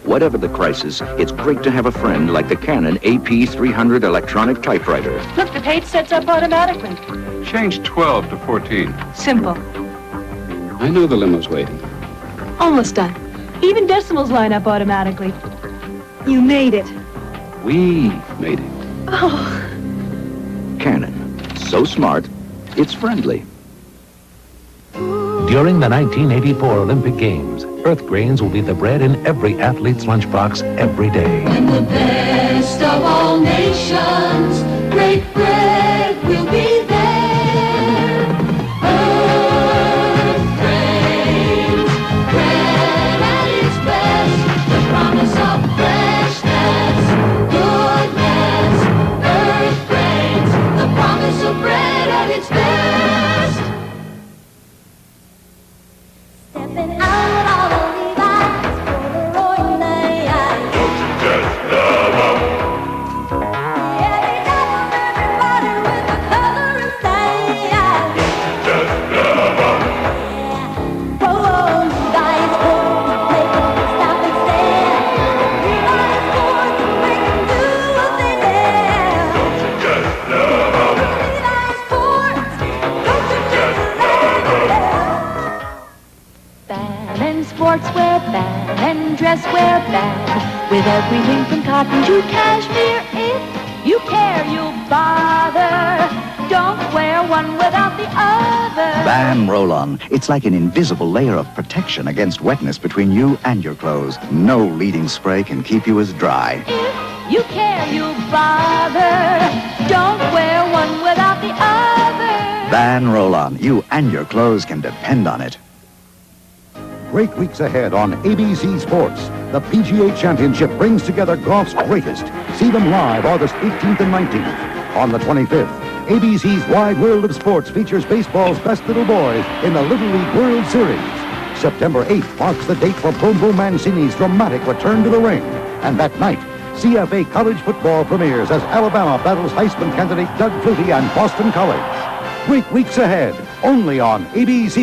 Whatever the crisis, it's great to have a friend like the Canon AP300 electronic typewriter. Look, the page sets up automatically. Change 12 to 14. Simple. I know the limo's waiting. Almost done. Even decimals line up automatically. You made it. We made it. Oh. Canon. So smart, it's friendly. During the 1984 Olympic Games, earth grains will be the bread in every athlete's lunchbox every day. In the best of all nations, great bread will be there. Earth grains, bread at its best, the promise of freshness, goodness. Earth grains, the promise of bread at its best. Stepping out all the Levi's for the roaring night. Don't you just love 'em? Yeah, they love 'em, everybody with the color and style. Don't you just love 'em? Yeah. Whoa, Levi's for the play, stop and stand. Levi's for the break and do what they dare. Don't you just love 'em? Levi's for, don't you just love 'em? Bad and sportswear, bad and dresswear, bad. With everything from cotton to cashmere. If you care, you'll bother. Don't wear one without the other. Ban Roll-On. It's like an invisible layer of protection against wetness between you and your clothes. No leading spray can keep you as dry. If you care, you'll bother. Don't wear one without the other. Ban Roll-On. You and your clothes can depend on it. Great weeks ahead on ABC Sports. The PGA Championship brings together golf's greatest. See them live August 18th and 19th. On the 25th, ABC's Wide World of Sports features baseball's best little boys in the Little League World Series. September 8th marks the date for Boom Boom Mancini's dramatic return to the ring. And that night, CFA college football premieres as Alabama battles Heisman candidate Doug Flutie and Boston College. Great weeks ahead, only on ABC.